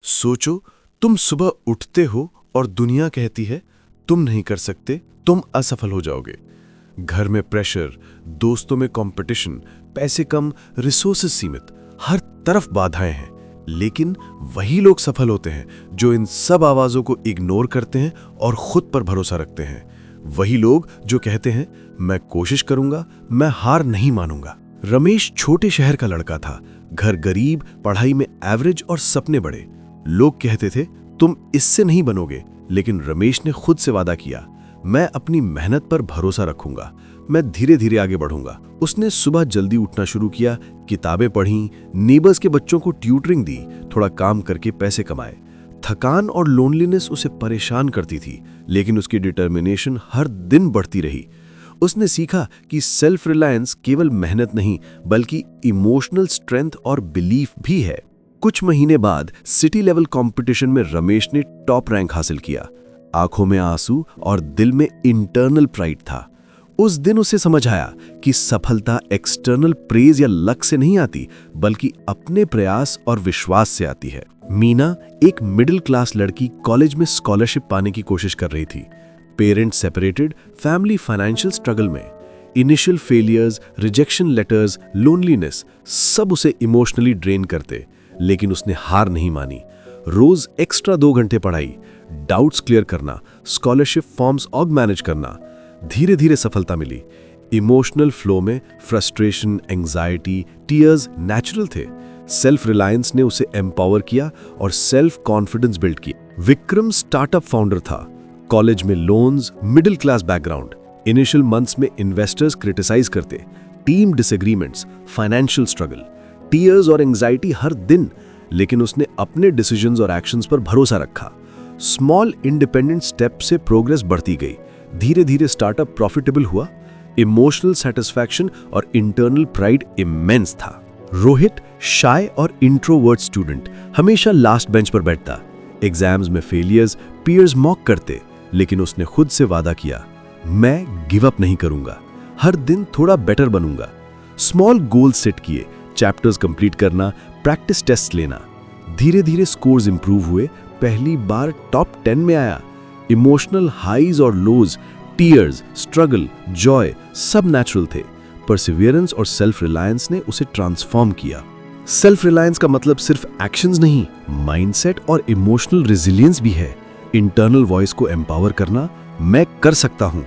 सोचो, तुम सुबह उठते हो और दुनिया कहती है तुम नहीं कर सकते, तुम असफल हो जाओगे। घर में प्रेशर, दोस्तों में कंपटीशन, पैसे कम, रिसोर्सेज सीमित, हर तरफ बाधाएं हैं। लेकिन वही लोग सफल होते हैं जो इन सब आवाजों को इग्नोर करते हैं और खुद पर भरोसा रखते हैं। वही लोग जो कहते हैं मैं कोशिश करूंगा, मैं हार नहीं मानूंगा। रमेश छोटे शहर का लड़का था, घर गरीब, पढ़ाई में एवरेज और सपने बड़े। लोग कहते थे तुम इससे नहीं बनोगे, लेकिन रमेश ने खुद से वादा किया, मैं अपनी मेहनत पर भरोसा रखूंगा, मैं धीरे धीरे आगे बढ़ूंगा। उसने सुबह जल्दी उठना शुरू किया, किताबें पढ़ी, नेबर्स के बच्चों को ट्यूटरिंग दी, थोड़ा काम करके पैसे कमाए। थकान और लोनलीनेस उसे परेशान करती थी, लेकिन उसकी डिटर्मिनेशन हर दिन बढ़ती रही। उसने सीखा कि सेल्फ रिलायंस केवल मेहनत नहीं, बल्कि इमोशनल स्ट्रेंथ और बिलीफ भी है। कुछ महीने बाद सिटी लेवल कंपटीशन में रमेश ने टॉप रैंक हासिल किया। आंखों में आंसू और दिल में इंटरनल प्राइड था। उस दिन उसे समझ आया कि सफलता एक्सटर्नल प्रेज या लक से नहीं आती, बल्कि अपने प्रयास और विश्वास से आती है। मीना एक मिडिल क्लास लड़की कॉलेज में स्कॉलरशिप पाने की कोशिश कर रही थी। Parents separated, family financial struggle में। Initial failures, rejection letters, loneliness सब उसे इमोशनली ड्रेन करते, लेकिन उसने हार नहीं मानी। रोज एक्स्ट्रा 2 घंटे पढ़ाई, डाउट्स क्लियर करना, स्कॉलरशिप फॉर्म्स ऑर्ग मैनेज करना। धीरे धीरे सफलता मिली। इमोशनल फ्लो में फ्रस्ट्रेशन, एंजाइटी, टीयर्स नेचुरल थे। सेल्फ रिलायंस ने उसे एम्पावर किया और सेल्फ कॉन्फिडेंस बिल्ड किया। विक्रम स्टार्टअप फाउंडर था, कॉलेज में loans, middle class background. Initial months में इन्वेस्टर्स क्रिटिसाइज करते, team disagreements, financial struggle, tears और एंजाइटी हर दिन, लेकिन उसने अपने डिसीजंस और एक्शंस पर भरोसा रखा। स्मॉल इंडिपेंडेंट स्टेप से प्रोग्रेस बढ़ती गई। धीरे धीरे स्टार्टअप प्रॉफिटेबल हुआ। इमोशनल सेटिस्फैक्शन और इंटरनल प्राइड इमेंस था। रोहित शाय और इंट्रोवर्ट स्टूडेंट, हमेशा लास्ट बेंच पर बैठता। एग्जाम्स में फेलियर्स, पीयर्स मॉक करते, लेकिन उसने खुद से वादा किया, मैं गिव अप नहीं करूंगा, हर दिन थोड़ा बेटर बनूंगा। स्मॉल गोल सेट किए, चैप्टर्स कंप्लीट करना, प्रैक्टिस टेस्ट लेना। धीरे धीरे स्कोर्स इंप्रूव हुए, पहली बार टॉप 10 में आया। इमोशनल हाईज और लोज, टीयर्स, स्ट्रगल, जॉय सब नेचुरल थे। परसिवियरेंस और सेल्फ रिलायंस ने उसे ट्रांसफॉर्म किया। सेल्फ रिलायंस का मतलब सिर्फ एक्शंस नहीं, माइंडसेट और इमोशनल रेजिलियंस भी है। इंटरनल वॉइस को एम्पावर करना, मैं कर सकता हूं।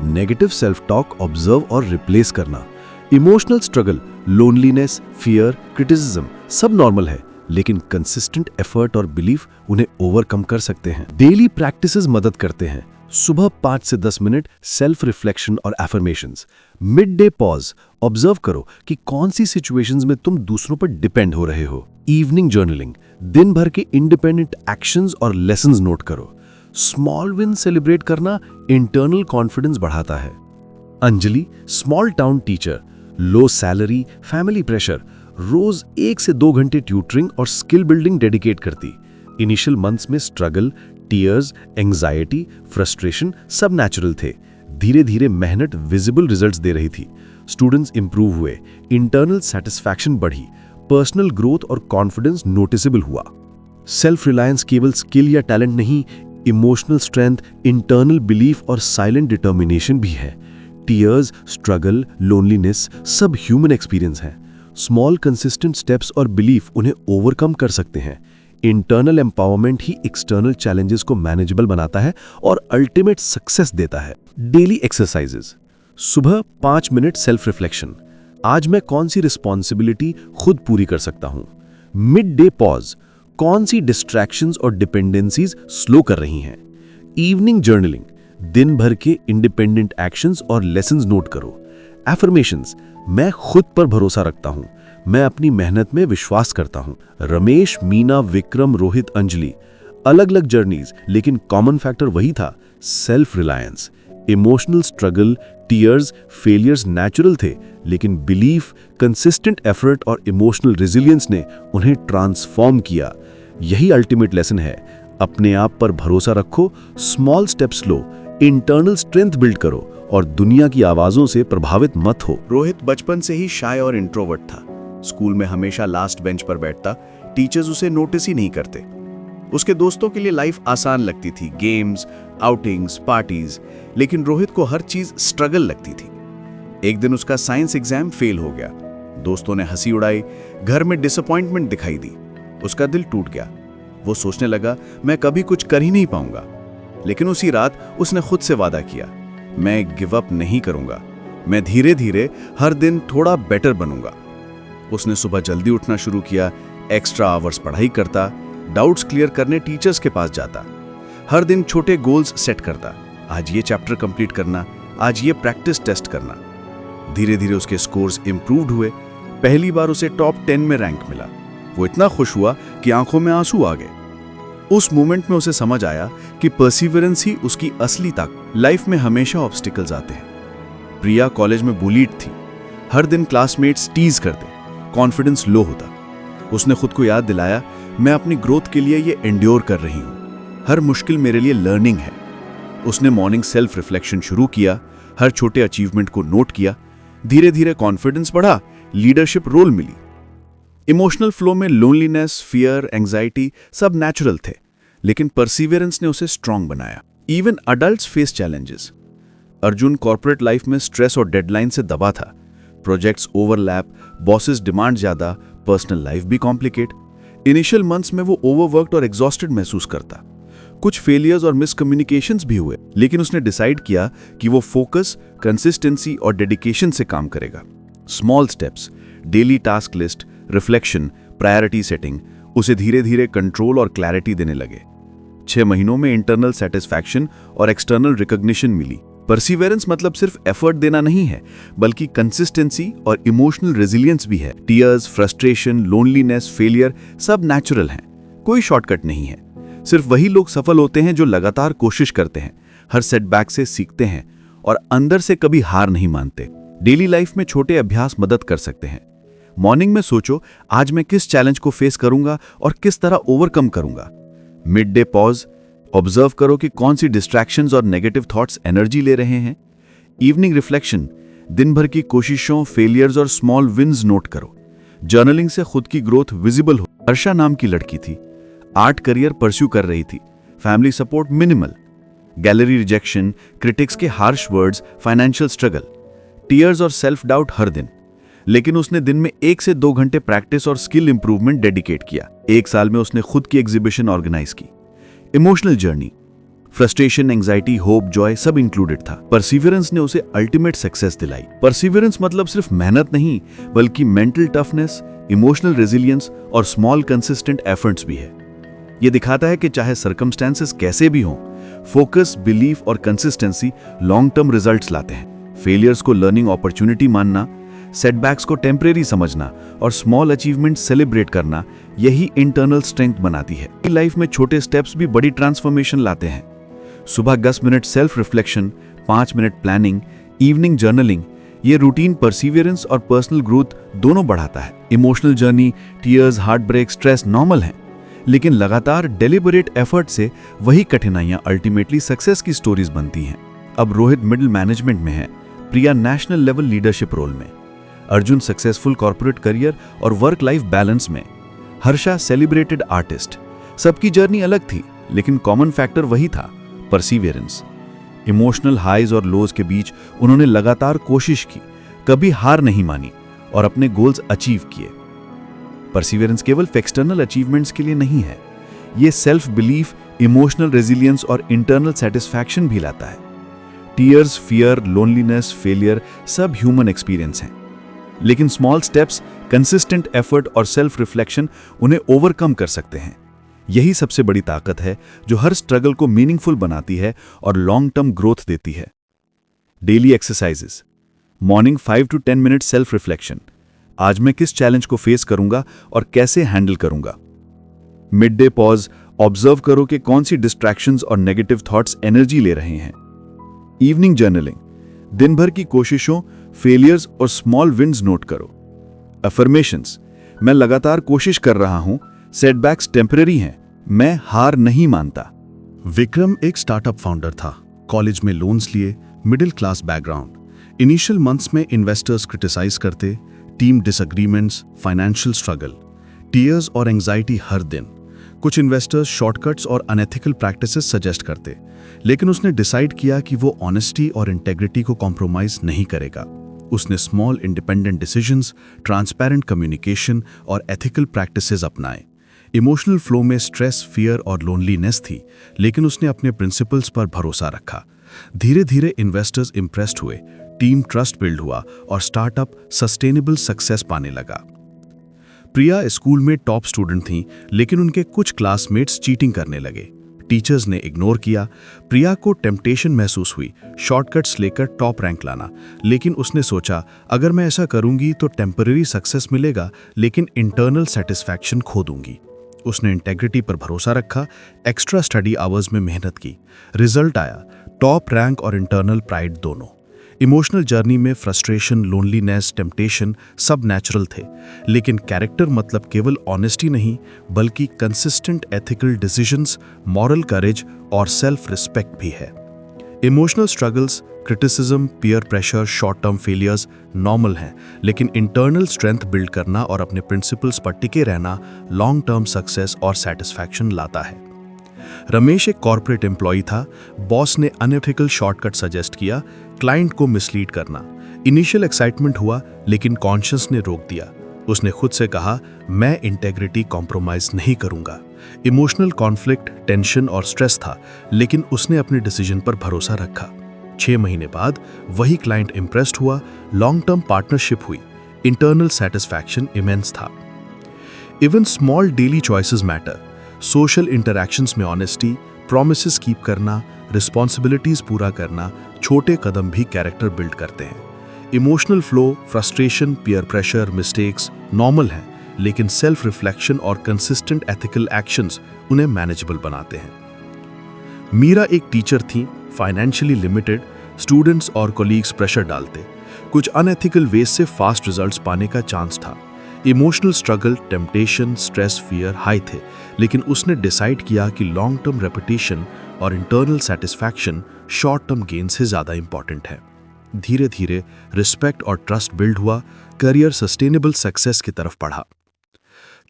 नेगेटिव सेल्फ टॉक ऑब्जर्व और रिप्लेस करना। Emotional struggle, loneliness, fear, criticism सब नॉर्मल है, लेकिन कंसिस्टेंट एफर्ट और बिलीफ उन्हें ओवरकम कर सकते हैं। डेली प्रैक्टिसेस मदद करते हैं। सुबह 5 से 10 मिनट सेल्फ रिफ्लेक्शन और affirmations. Mid day pause, observe करो कि कौन सी सिचुएशंस में तुम दूसरों पर डिपेंड हो रहे हो। इवनिंग जर्नलिंग, दिन भर के इंडिपेंडेंट एक्शंस और लेसन्स नोट करो। स्मॉल विन सेलिब्रेट करना इंटरनल कॉन्फिडेंस बढ़ाता है। Anjali small town teacher, low salary, family pressure, रोज 1 से 2 घंटे ट्यूटरिंग और स्किल बिल्डिंग डेडिकेट करती। इनिशियल मंथ्स में स्ट्रगल, टीयर्स, एंजाइटी, फ्रस्ट्रेशन सब नेचुरल थे। धीरे धीरे मेहनत विजिबल रिजल्ट्स दे रही थी। स्टूडेंट्स इंप्रूव हुए, इंटरनल सेटिस्फैक्शन बढ़ी, पर्सनल ग्रोथ और कॉन्फिडेंस नोटिसेबल हुआ। सेल्फ रिलायंस केवल स्किल या टैलेंट नहीं, इमोशनल स्ट्रेंथ, इंटरनल बिलीफ और साइलेंट डिटर्मिनेशन भी है। टीयर्स, स्ट्रगल, लोनलीनेस सब ह्यूमन एक्सपीरियंस हैं। स्मॉल कंसिस्टेंट स्टेप्स और बिलीफ उन्हें ओवरकम कर सकते हैं। इंटरनल एम्पावरमेंट ही एक्सटर्नल चैलेंजेस को मैनेजेबल बनाता है और अल्टीमेट सक्सेस देता है। डेली एक्सरसाइजेस, सुबह 5 मिनट सेल्फ रिफ्लेक्शन, आज मैं कौन सी रिस्पॉन्सिबिलिटी खुद पूरी कर सकता हूं। मिड डे पॉज, कौन सी डिस्ट्रैक्शंस और डिपेंडेंसीज स्लो कर रही हैं। इवनिंग जर्नलिंग, दिन भर के इंडिपेंडेंट एक्शंस और लेसन्स नोट करो। एफर्मेशंस, मैं खुद पर भरोसा रखता हूं, मैं अपनी मेहनत में विश्वास करता हूं। रमेश, मीना, विक्रम, रोहित, अंजलि, अलग अलग जर्नीज, लेकिन कॉमन फैक्टर वही था, self reliance. Emotional struggle, tears, failures natural थे, लेकिन बिलीफ, कंसिस्टेंट एफर्ट और इमोशनल रेजिलियंस ने उन्हें ट्रांसफॉर्म किया। यही अल्टीमेट लेसन है, अपने आप पर भरोसा रखो, स्मॉल स्टेप्स लो, इंटरनल स्ट्रेंथ बिल्ड करो और दुनिया की आवाजों से प्रभावित मत हो। रोहित बचपन से ही शाय और इंट्रोवर्ट था। स्कूल में हमेशा लास्ट बेंच पर बैठता, टीचर्स उसे नोटिस ही नहीं करते। उसके दोस्तों के लिए लाइफ आसान लगती थी, गेम्स, आउटिंग्स, पार्टीज, लेकिन रोहित को हर चीज स्ट्रगल लगती थी। एक दिन उसका साइंस एग्जाम फेल हो गया। दोस्तों ने हंसी उड़ाई, घर में डिसअपॉइंटमेंट दिखाई दी। उसका दिल टूट गया। वो सोचने लगा, मैं कभी कुछ कर ही नहीं पाऊंगा। लेकिन उसी रात उसने खुद से वादा किया, मैं गिव अप नहीं करूंगा, मैं धीरे धीरे हर दिन थोड़ा बेटर बनूंगा। उसने सुबह जल्दी उठना शुरू किया, एक्स्ट्रा आवर्स पढ़ाई करता, डाउट्स क्लियर करने टीचर्स के पास जाता, हर दिन छोटे गोल्स सेट करता, आज ये चैप्टर कंप्लीट करना, आज ये प्रैक्टिस टेस्ट करना। धीरे धीरे उसके स्कोर्स इंप्रूव्ड हुए। पहली बार उसे टॉप 10 में रैंक मिला। वो इतना खुश हुआ कि आंखों में आंसू आ गए। उस मोमेंट में उसे समझ आया कि परसिवरेंस ही उसकी असली ताकत। लाइफ में हमेशा ऑब्स्टिकल्स आते हैं। प्रिया कॉलेज में बुलीड थी। हर दिन क्लासमेट्स टीज करते, कॉन्फिडेंस लो होता। उसने खुद को याद दिलाया, मैं अपनी ग्रोथ के लिए ये एंड्योर कर रही हूं, हर मुश्किल मेरे लिए लर्निंग है। उसने मॉर्निंग सेल्फ रिफ्लेक्शन शुरू किया, हर छोटे अचीवमेंट को नोट किया। धीरे धीरे कॉन्फिडेंस बढ़ा, लीडरशिप रोल मिली। इमोशनल फ्लो में लोनलीनेस, फियर, एंजाइटी सब नेचुरल थे, लेकिन परसिवियरेंस ने उसे स्ट्रांग बनाया। Even adults face challenges. Arjun corporate life में स्ट्रेस और डेडलाइन से दबा था। प्रोजेक्ट्स ओवरलैप, बॉसेस डिमांड ज्यादा, पर्सनल लाइफ भी कॉम्प्लिकेट। इनिशियल मंथ्स में वो ओवरवर्क्ड और एग्जॉस्टेड महसूस करता। कुछ फेलियर्स और मिसकम्युनिकेशंस भी हुए, लेकिन उसने डिसाइड किया कि वो फोकस, कंसिस्टेंसी और डेडिकेशन से काम करेगा। Small steps, daily task list, reflection, priority setting उसे धीरे धीरे कंट्रोल और क्लैरिटी देने लगे। 6 महीनों में इंटरनल सेटिस्फैक्शन और एक्सटर्नल रिकॉग्निशन मिली। परसिवेरेंस मतलब सिर्फ एफर्ट देना नहीं है, बल्कि कंसिस्टेंसी और इमोशनल रेजिलियंस भी है। टीयर्स, फ्रस्ट्रेशन, लोनलीनेस, फेलियर सब नेचुरल हैं, कोई शॉर्टकट नहीं है। सिर्फ वही लोग सफल होते हैं जो लगातार कोशिश करते हैं, हर सेटबैक से सीखते हैं और अंदर से कभी हार नहीं मानते। डेली लाइफ में छोटे अभ्यास मदद कर सकते हैं। मॉर्निंग में सोचो, आज मैं किस चैलेंज को फेस करूंगा और किस तरह ओवरकम करूंगा। मिड डे पॉज, ऑब्जर्व करो कि कौन सी डिस्ट्रैक्शंस और नेगेटिव थॉट्स एनर्जी ले रहे हैं। इवनिंग रिफ्लेक्शन, दिन भर की कोशिशों, फेलियर्स और स्मॉल विन्स नोट करो। जर्नलिंग से खुद की ग्रोथ विजिबल हो। हर्षा नाम की लड़की थी, आर्ट करियर परस्यू कर रही थी, family support minimal, gallery rejection, critics के harsh words, financial struggle, tears और सेल्फ डाउट हर दिन। लेकिन उसने दिन में 1 से 2 घंटे प्रैक्टिस और स्किल इंप्रूवमेंट डेडिकेट किया। 1 साल में उसने खुद की एग्जीबिशन ऑर्गेनाइज की। Emotional journey, frustration, anxiety, hope, Joy सब इंक्लूडेड था। परसिवियरेंस ने उसे अल्टीमेट सक्सेस दिलाई। परसिवियरेंस मतलब सिर्फ मेहनत नहीं, बल्कि मेंटल टफनेस, इमोशनल रेजिलियंस और स्मॉल कंसिस्टेंट एफर्ट्स भी है। ये दिखाता है कि चाहे सर्कमस्टेंसेस कैसे भी हों, फोकस, बिलीफ और कंसिस्टेंसी लॉन्ग टर्म रिजल्ट्स लाते हैं। फेलियर्स को लर्निंग अपॉर्चुनिटी मानना, सेटबैक्स को टेम्परेरी समझना और स्मॉल अचीवमेंट सेलिब्रेट करना, यही इंटरनल स्ट्रेंथ बनाती है। लाइफ में छोटे स्टेप्स भी बड़ी ट्रांसफॉर्मेशन लाते हैं। सुबह 10 minute self reflection, 5 minute planning, evening journaling, ये रूटीन परसिवियरेंस और पर्सनल ग्रोथ दोनों बढ़ाता है। Emotional journey, tears, heart break, stress normal हैं, लेकिन लगातार डेलिबरेट एफर्ट से वही कठिनाइयां अल्टीमेटली सक्सेस की स्टोरीज बनती हैं। अब रोहित मिडिल मैनेजमेंट में है, प्रिया नेशनल लेवल लीडरशिप रोल में, अर्जुन सक्सेसफुल कॉर्पोरेट करियर और वर्क लाइफ बैलेंस में, हर्षा सेलिब्रेटेड आर्टिस्ट। सबकी जर्नी अलग थी, लेकिन कॉमन फैक्टर वही था, परसिवियरेंस। इमोशनल हाइज और लोज के बीच उन्होंने लगातार कोशिश की, कभी हार नहीं मानी और अपने गोल्स अचीव किए। परसिवियरेंस केवल एक्सटर्नल अचीवमेंट्स के लिए नहीं है, ये सेल्फ बिलीफ, इमोशनल रेजिलियंस और इंटरनल सेटिस्फैक्शन भी लाता है। टीयर्स, फियर, लोनलीनेस, फेलियर सब ह्यूमन एक्सपीरियंस हैं, लेकिन स्मॉल स्टेप्स, कंसिस्टेंट एफर्ट और सेल्फ रिफ्लेक्शन उन्हें ओवरकम कर सकते हैं। यही सबसे बड़ी ताकत है जो हर स्ट्रगल को मीनिंगफुल बनाती है और लॉन्ग टर्म ग्रोथ देती है। Daily exercises, morning 5 to 10 minute self reflection, आज मैं किस चैलेंज को फेस करूंगा और कैसे हैंडल करूंगा। मिड डे पॉज, ऑब्जर्व करो कि कौन सी डिस्ट्रैक्शंस और नेगेटिव थॉट्स एनर्जी ले रहे हैं। इवनिंग जर्नलिंग, दिन भर की कोशिशों, फेलियर्स और स्मॉल विन्स नोट करो। अफर्मेशंस, मैं लगातार कोशिश कर रहा हूं, सेटबैक्स टेम्परेरी हैं, मैं हार नहीं मानता। विक्रम एक स्टार्टअप फाउंडर था, कॉलेज में लोन्स लिए, middle class background. Initial months में इन्वेस्टर्स क्रिटिसाइज करते, team disagreements, financial struggle, tears और एंजाइटी हर दिन। कुछ इन्वेस्टर्स शॉर्टकट्स और अनएथिकल प्रैक्टिसेस सजेस्ट करते, लेकिन उसने डिसाइड किया कि वो ऑनेस्टी और इंटेग्रिटी को कॉम्प्रोमाइज नहीं करेगा। उसने small independent decisions, transparent communication और एथिकल प्रैक्टिसेस अपनाए। इमोशनल फ्लो में स्ट्रेस, फियर और लोनलीनेस थी, लेकिन उसने अपने प्रिंसिपल्स पर भरोसा रखा। धीरे धीरे इन्वेस्टर्स इंप्रेस्ड हुए, टीम ट्रस्ट बिल्ड हुआ और स्टार्टअप सस्टेनेबल सक्सेस पाने लगा। प्रिया स्कूल में टॉप स्टूडेंट थी, लेकिन उनके कुछ क्लासमेट्स चीटिंग करने लगे। टीचर्स ने इग्नोर किया। प्रिया को टेम्पटेशन महसूस हुई शॉर्टकट्स लेकर टॉप रैंक लाना, लेकिन उसने सोचा अगर मैं ऐसा करूंगी तो टेम्पररी सक्सेस मिलेगा, लेकिन इंटरनल सेटिस्फैक्शन खो दूंगी। उसने इंटेग्रिटी पर भरोसा रखा, एक्स्ट्रा स्टडी आवर्स में मेहनत की। रिजल्ट आया, टॉप रैंक और इंटरनल प्राइड दोनों। इमोशनल जर्नी में फ्रस्ट्रेशन, लोनलीनेस, टेम्पटेशन सब नेचुरल थे, लेकिन कैरेक्टर मतलब केवल ऑनेस्टी नहीं, बल्कि consistent ethical decisions, moral courage और सेल्फ रिस्पेक्ट भी है। Emotional struggles, criticism, peer pressure, short term failures normal हैं, लेकिन इंटरनल स्ट्रेंथ बिल्ड करना और अपने प्रिंसिपल्स पर टिके रहना लॉन्ग टर्म सक्सेस और सेटिस्फैक्शन लाता है। रमेश एक कॉर्पोरेट एम्प्लॉय था। बॉस ने अनएथिकल शॉर्टकट सजेस्ट किया, क्लाइंट को मिसलीड करना। इनिशियल एक्साइटमेंट हुआ, लेकिन कॉन्शियस ने रोक दिया। उसने खुद से कहा, मैं इंटेग्रिटी कॉम्प्रोमाइज नहीं करूंगा। इमोशनल कॉन्फ्लिक्ट, टेंशन और स्ट्रेस था, लेकिन उसने अपने डिसीजन पर भरोसा रखा। 6 महीने बाद वही क्लाइंट इंप्रेस्ड हुआ, लॉन्ग टर्म पार्टनरशिप हुई, इंटरनल सेटिस्फैक्शन इमेंस था। Even small daily choices matter. Social interactions में ऑनेस्टी, प्रॉमिसेस कीप करना, रिस्पॉन्सिबिलिटीज पूरा करना, छोटे कदम भी कैरेक्टर बिल्ड करते हैं। Emotional flow, frustration, peer pressure, mistakes normal हैं, लेकिन सेल्फ रिफ्लेक्शन और कंसिस्टेंट एथिकल एक्शंस उन्हें मैनेजेबल बनाते हैं। मीरा एक टीचर थी, फाइनेंशियली लिमिटेड। स्टूडेंट्स और कोलीग्स प्रेशर डालते, कुछ अनएथिकल वेज से फास्ट रिजल्ट्स पाने का चांस था। Emotional struggle, temptation, stress, fear high थे, लेकिन उसने डिसाइड किया कि लॉन्ग टर्म रेपुटेशन और internal satisfaction short term gain से ज़्यादा इंपॉर्टेंट है। धीरे धीरे रिस्पेक्ट और ट्रस्ट बिल्ड हुआ, करियर सस्टेनेबल सक्सेस की तरफ बढ़ा।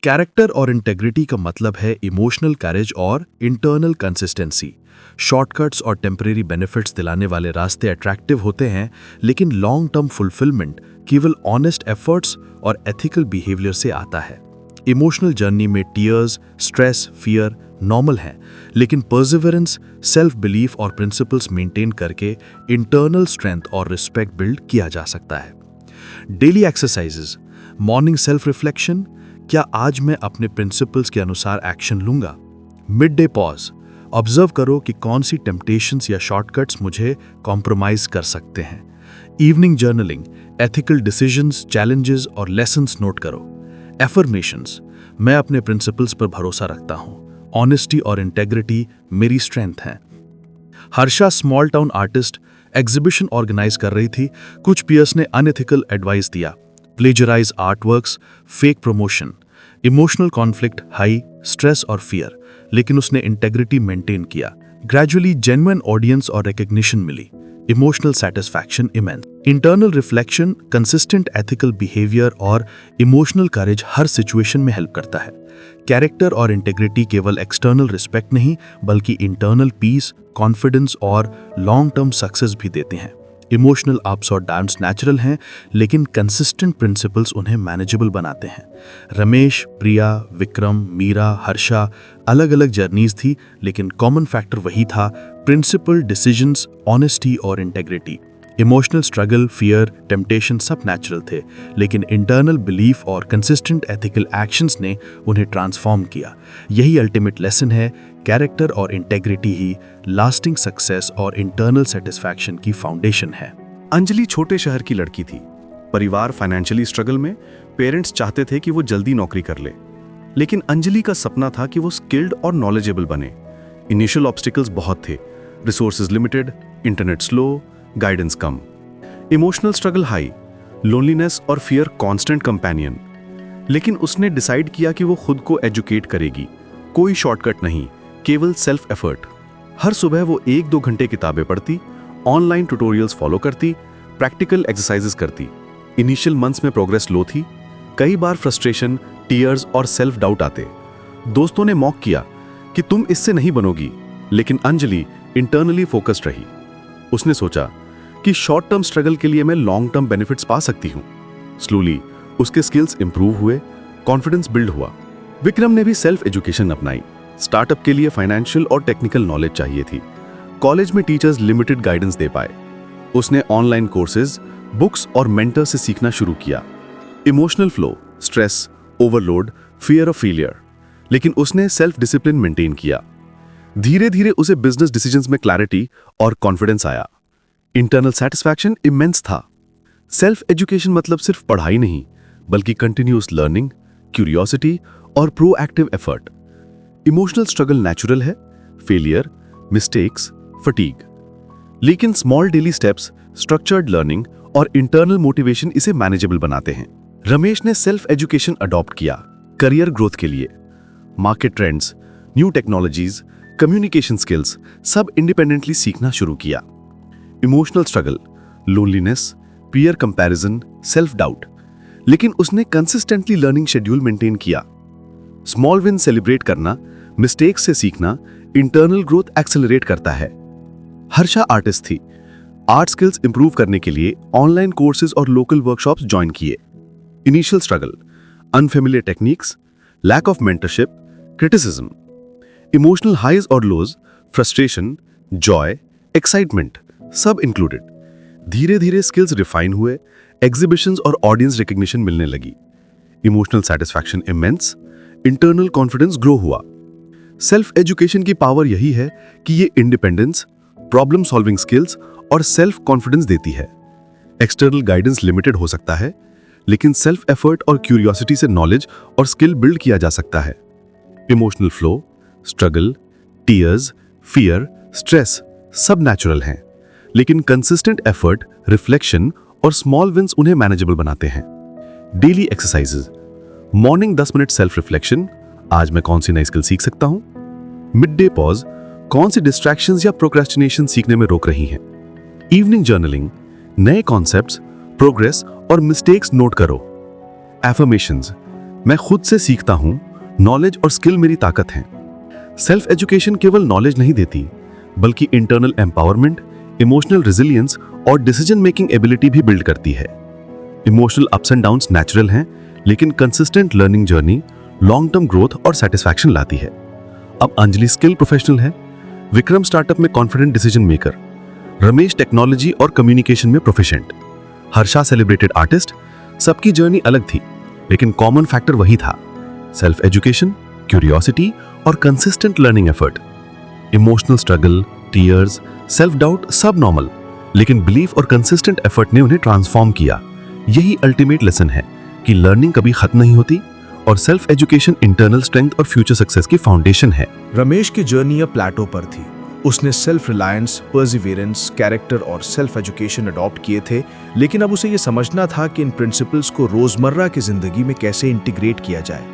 कैरेक्टर और इंटेग्रिटी का मतलब है इमोशनल करेज और इंटरनल कंसिस्टेंसी। शॉर्टकट्स और टेम्परेरी बेनिफिट्स दिलाने वाले रास्ते अट्रैक्टिव होते हैं, लेकिन लॉन्ग टर्म फुलफिलमेंट केवल ऑनेस्ट एफर्ट्स और एथिकल बिहेवियर से आता है। इमोशनल जर्नी में टीयर्स, स्ट्रेस, फियर नॉर्मल हैं, लेकिन पर्सिवरेंस, सेल्फ बिलीफ और प्रिंसिपल्स मेंटेन करके इंटरनल स्ट्रेंथ और रिस्पेक्ट बिल्ड किया जा सकता है। Daily exercises, morning self reflection, क्या आज मैं अपने प्रिंसिपल्स के अनुसार एक्शन लूंगा? मिड डे पॉज, ऑब्जर्व करो कि कौन सी टेम्पटेशंस या शॉर्टकट्स मुझे कॉम्प्रोमाइज कर सकते हैं। Evening journaling, ethical decisions, challenges और लेसन्स नोट करो। एफर्मेशंस, मैं अपने प्रिंसिपल्स पर भरोसा रखता हूं, ऑनेस्टी और इंटेग्रिटी मेरी स्ट्रेंथ है। Harsha small town artist exhibition organize कर रही थी। कुछ पीयर्स ने अनएथिकल एडवाइस दिया, plagiarize artworks, fake promotion. Emotional conflict high, stress और फियर, लेकिन उसने इंटेग्रिटी मेंटेन किया। ग्रेजुअली जेन्युइन ऑडियंस और रिकग्निशन मिली, emotional satisfaction immense. Internal reflection, consistent ethical behaviour और इमोशनल करेज हर सिचुएशन में हेल्प करता है। कैरेक्टर और इंटेग्रिटी केवल एक्सटर्नल रिस्पेक्ट नहीं, बल्कि इंटरनल पीस, कॉन्फिडेंस और लॉन्ग टर्म सक्सेस भी देते हैं। इमोशनल अप्स और डाउन्स नेचुरल हैं, लेकिन कंसिस्टेंट प्रिंसिपल्स उन्हें मैनेजेबल बनाते हैं। रमेश, प्रिया, विक्रम, मीरा, हर्षा अलग अलग जर्नीज थी, लेकिन कॉमन फैक्टर वही था, प्रिंसिपल, डिसीजंस, ऑनेस्टी और integrity. Emotional struggle, fear, temptation सब नेचुरल थे, लेकिन इंटरनल बिलीफ और कंसिस्टेंट एथिकल एक्शंस ने उन्हें ट्रांसफॉर्म किया। यही अल्टीमेट लेसन है, कैरेक्टर और इंटेग्रिटी ही लास्टिंग सक्सेस और इंटरनल सेटिस्फैक्शन की फाउंडेशन है। अंजलि छोटे शहर की लड़की थी। परिवार फाइनेंशियली स्ट्रगल में, पेरेंट्स चाहते थे कि वो जल्दी नौकरी कर ले, लेकिन अंजलि का सपना था कि वो स्किल्ड और नॉलेजेबल बने। इनिशियल ऑब्स्टिकल्स बहुत थे, resources limited, internet slow, guidance कम। इमोशनल स्ट्रगल हाई, लोनलीनेस और फियर कांस्टेंट कंपेनियन। लेकिन उसने डिसाइड किया कि वो खुद को एजुकेट करेगी, कोई शॉर्टकट नहीं, केवल सेल्फ एफर्ट। हर सुबह वो 1-2 घंटे किताबें पढ़ती, ऑनलाइन ट्यूटोरियल्स फॉलो करती, प्रैक्टिकल एक्सरसाइजेस करती। इनिशियल मंथ्स में प्रोग्रेस लो थी, कई बार फ्रस्ट्रेशन, टीयर्स और सेल्फ डाउट आते। दोस्तों ने मॉक किया कि तुम इससे नहीं बनोगी, लेकिन अंजलि इंटरनली फोकस्ड रही। उसने सोचा कि शॉर्ट टर्म स्ट्रगल के लिए मैं लॉन्ग टर्म बेनिफिट्स पा सकती हूँ। स्लोली उसके स्किल्स इंप्रूव हुए, कॉन्फिडेंस बिल्ड हुआ। विक्रम ने भी सेल्फ एजुकेशन अपनाई। स्टार्टअप के लिए फाइनेंशियल और टेक्निकल नॉलेज चाहिए थी। कॉलेज में टीचर्स लिमिटेड गाइडेंस दे पाए। उसने ऑनलाइन कोर्सेज, बुक्स और मेंटर से सीखना शुरू किया। Emotional flow, stress, overload, fear of failure, लेकिन उसने सेल्फ डिसिप्लिन मेंटेन किया। धीरे धीरे उसे बिजनेस डिसीजंस में क्लैरिटी और कॉन्फिडेंस आया। इंटरनल सेटिस्फैक्शन इमेंस था। सेल्फ एजुकेशन मतलब सिर्फ पढ़ाई नहीं, बल्कि कंटिन्यूअस लर्निंग, क्यूरियोसिटी और proactive effort. Emotional struggle natural है, फेलियर, मिस्टेक्स, फटीग, लेकिन small daily steps, structured learning और इंटरनल मोटिवेशन इसे मैनेजेबल बनाते हैं। रमेश ने सेल्फ एजुकेशन अडॉप्ट किया करियर ग्रोथ के लिए। Market trends, new technologies, communication skills सब इंडिपेंडेंटली सीखना शुरू किया। Emotional struggle, loneliness, peer comparison, self doubt, लेकिन उसने कंसिस्टेंटली लर्निंग शेड्यूल मेंटेन किया। स्मॉल विन सेलिब्रेट करना, मिस्टेक्स से सीखना इंटरनल ग्रोथ एक्सेलरेट करता है। हर्षा आर्टिस्ट थी। आर्ट स्किल्स इंप्रूव करने के लिए ऑनलाइन कोर्सेज और लोकल वर्कशॉप्स ज्वाइन किए। Initial struggle, unfamiliar techniques, lack of mentorship, criticism, emotional highs और लोज, फ्रस्ट्रेशन, जॉय, एक्साइटमेंट सब इंक्लूडेड। धीरे धीरे स्किल्स रिफाइन हुए, एग्जीबिशंस और ऑडियंस रिकग्निशन मिलने लगी। Emotional satisfaction immense, internal confidence grow हुआ। सेल्फ एजुकेशन की पावर यही है कि ये इंडिपेंडेंस, प्रॉब्लम सॉल्विंग स्किल्स और सेल्फ कॉन्फिडेंस देती है। एक्सटर्नल गाइडेंस लिमिटेड हो सकता है, लेकिन सेल्फ एफर्ट और क्यूरियोसिटी से नॉलेज और स्किल बिल्ड किया जा सकता है। Emotional flow, struggle, tears, fear, stress सब नेचुरल हैं, लेकिन कंसिस्टेंट एफर्ट, रिफ्लेक्शन और स्मॉल विंस उन्हें मैनेजेबल बनाते हैं। Daily exercises, morning 10 minute self reflection, आज मैं कौन सी नई स्किल सीख सकता हूं। मिड डे पॉज, कौन सी डिस्ट्रैक्शंस या प्रोक्रेस्टिनेशन सीखने में रोक रही हैं। इवनिंग जर्नलिंग, नए कॉन्सेप्ट्स, प्रोग्रेस और मिस्टेक्स नोट करो। एफर्मेशंस, मैं खुद से सीखता हूं, नॉलेज और स्किल मेरी ताकत हैं। सेल्फ एजुकेशन केवल नॉलेज नहीं देती, बल्कि इंटरनल एम्पावरमेंट, इमोशनल रेजिलियंस और डिसीजन मेकिंग एबिलिटी भी बिल्ड करती है। Emotional ups and downs natural हैं, लेकिन consistent learning journey long term growth और सेटिस्फैक्शन लाती है। अब अंजलि स्किल प्रोफेशनल है, विक्रम स्टार्टअप में confident decision maker, Ramesh technology और कम्युनिकेशन में प्रोफिशिएंट, हर्षा सेलिब्रेटेड आर्टिस्ट। सबकी जर्नी अलग थी, लेकिन कॉमन फैक्टर वही था, सेल्फ एजुकेशन, क्यूरियोसिटी और consistent learning effort. Emotional struggle, tears, self doubt सब नॉर्मल, लेकिन बिलीफ और कंसिस्टेंट एफर्ट ने उन्हें ट्रांसफॉर्म किया। यही अल्टीमेट लेसन है कि लर्निंग कभी खत्म नहीं होती और सेल्फ एजुकेशन इंटरनल स्ट्रेंथ और फ्यूचर सक्सेस की फाउंडेशन है। रमेश की जर्नी अब प्लेटो पर थी। उसने सेल्फ रिलायंस, पर्सिवियरेंस, कैरेक्टर और सेल्फ एजुकेशन अडॉप्ट किए थे, लेकिन अब उसे यह समझना था कि इन प्रिंसिपल्स को रोजमर्रा की जिंदगी में कैसे इंटीग्रेट किया जाए।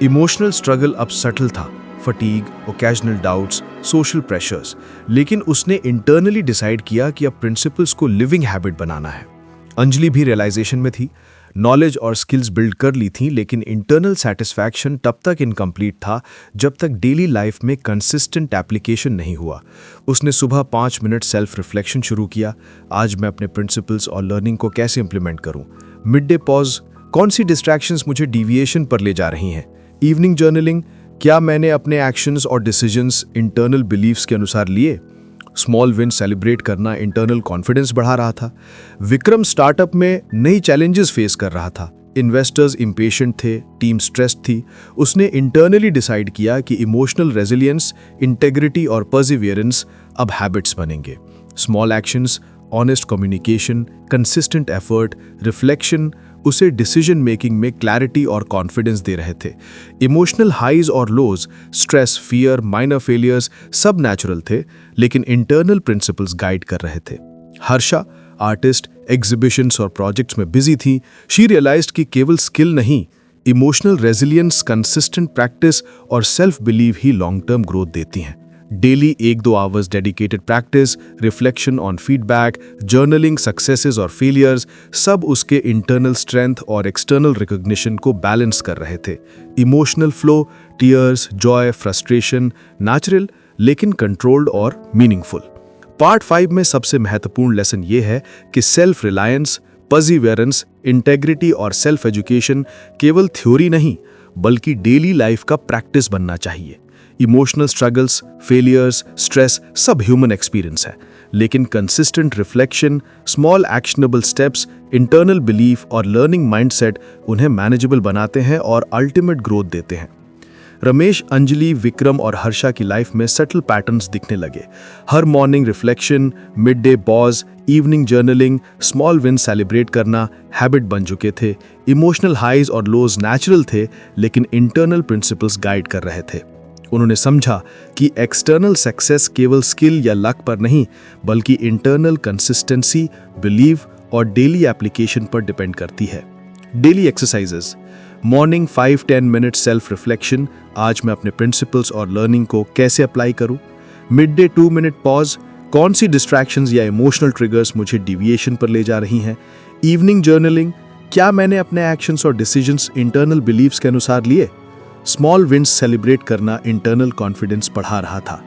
इमोशनल स्ट्रगल अब सटल था, fatigue, occasional doubts, social pressures, लेकिन उसने इंटरनली डिसाइड किया कि अब प्रिंसिपल्स को लिविंग हैबिट बनाना है। अंजलि भी रियलाइजेशन में थी। नॉलेज और स्किल्स बिल्ड कर ली थी, लेकिन इंटरनल सेटिस्फैक्शन तब तक इनकम्प्लीट था जब तक डेली लाइफ में कंसिस्टेंट एप्लीकेशन नहीं हुआ। उसने सुबह 5 मिनट सेल्फ रिफ्लेक्शन शुरू किया, आज मैं अपने प्रिंसिपल्स और लर्निंग को कैसे इंप्लीमेंट करूं। मिड डे पॉज, कौन सी डिस्ट्रैक्शंस मुझे डिविएशन पर ले जा रही हैं। इवनिंग जर्नलिंग, क्या मैंने अपने एक्शंस और डिसीजंस इंटरनल बिलीव्स के अनुसार लिए। स्मॉल विन सेलिब्रेट करना इंटरनल कॉन्फिडेंस बढ़ा रहा था। विक्रम स्टार्टअप में नई चैलेंजेस फेस कर रहा था। इन्वेस्टर्स इम्पेशेंट थे, टीम स्ट्रेस्ड थी। उसने इंटरनली डिसाइड किया कि इमोशनल रेजिलियंस, इंटेग्रिटी और पर्सिवियरेंस अब हैबिट्स बनेंगे। Small actions, honest communication, consistent effort, reflection उसे डिसीजन मेकिंग में क्लैरिटी और कॉन्फिडेंस दे रहे थे। इमोशनल हाइज और लोज, स्ट्रेस, फियर, माइनर फेलियर्स सब नेचुरल थे, लेकिन इंटरनल प्रिंसिपल्स गाइड कर रहे थे। हर्षा आर्टिस्ट, एग्जीबिशंस और प्रोजेक्ट्स में बिजी थी। शी रियलाइज्ड कि केवल स्किल नहीं, इमोशनल रेजिलियंस, कंसिस्टेंट प्रैक्टिस और सेल्फ बिलीव ही लॉन्ग टर्म ग्रोथ देती हैं। Daily 1-2 hours dedicated practice, reflection on feedback, journaling successes और फेलियर्स, सब उसके इंटरनल स्ट्रेंथ और एक्सटर्नल रिकॉग्निशन को बैलेंस कर रहे थे। Emotional flow, tears, Joy, frustration, natural लेकिन कंट्रोल्ड और मीनिंगफुल। पार्ट 5 में सबसे महत्वपूर्ण लेसन ये है कि सेल्फ रिलायंस, पर्सिवियरेंस, इंटेग्रिटी और सेल्फ एजुकेशन केवल थ्योरी नहीं बल्कि डेली लाइफ का प्रैक्टिस बनना चाहिए। इमोशनल स्ट्रगल्स, फेलियर्स, स्ट्रेस सब ह्यूमन एक्सपीरियंस है, लेकिन consistent reflection, small actionable steps, internal belief और लर्निंग माइंडसेट उन्हें मैनेजेबल बनाते हैं और अल्टीमेट ग्रोथ देते हैं। रमेश, अंजलि, विक्रम और हर्षा की लाइफ में सटल पैटर्न्स दिखने लगे। हर morning reflection, mid day pause, evening journaling, small win celebrate करना हैबिट बन चुके थे। इमोशनल हाइज और लोज नेचुरल थे, लेकिन इंटरनल प्रिंसिपल्स गाइड कर रहे थे। उन्होंने समझा कि एक्सटर्नल सक्सेस केवल स्किल या लक पर नहीं बल्कि इंटरनल कंसिस्टेंसी, बिलीव और डेली एप्लीकेशन पर डिपेंड करती है। Daily exercises, morning 5-10 minute self reflection, आज मैं अपने प्रिंसिपल्स और लर्निंग को कैसे अप्लाई करूं। मिड डे 2 मिनट पॉज, कौन सी डिस्ट्रैक्शंस या इमोशनल ट्रिगर्स मुझे डिविएशन पर ले जा रही हैं। इवनिंग जर्नलिंग, क्या मैंने अपने एक्शंस और डिसीजंस इंटरनल बिलीव्स के अनुसार लिए। स्मॉल विन्स सेलिब्रेट करना इंटरनल कॉन्फिडेंस बढ़ा रहा था।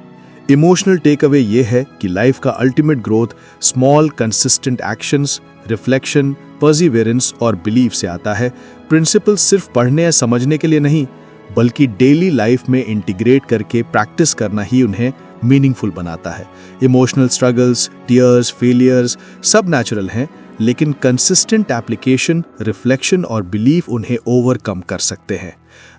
इमोशनल टेक अवे ये है कि लाइफ का ultimate growth small consistent actions, reflection, Perseverance और बिलीफ से आता है। प्रिंसिपल्स सिर्फ पढ़ने या समझने के लिए नहीं बल्कि डेली लाइफ में इंटीग्रेट करके प्रैक्टिस करना ही उन्हें मीनिंगफुल बनाता है। इमोशनल स्ट्रगल्स, टीयर्स, फेलियर्स सब नेचुरल हैं, लेकिन कंसिस्टेंट एप्लीकेशन, रिफ्लेक्शन और बिलीफ उन्हें ओवरकम कर सकते हैं।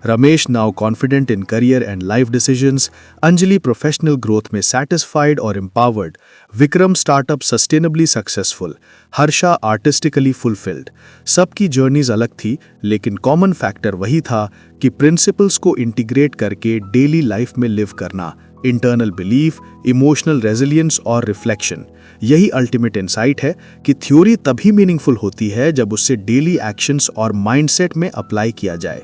Ramesh now confident in career and life decisions, Anjali professional growth में सैटिस्फाइड और empowered, Vikram startup sustainably successful, Harsha artistically fulfilled. सबकी जर्नीज अलग थी, लेकिन कॉमन फैक्टर वही था कि प्रिंसिपल्स को इंटीग्रेट करके डेली लाइफ में लिव करना, इंटरनल बिलीफ, इमोशनल रेजिलियंस और रिफ्लेक्शन। यही अल्टीमेट इंसाइट है कि थ्योरी तभी मीनिंगफुल होती है जब उससे डेली एक्शंस और माइंडसेट में अप्लाई किया जाए।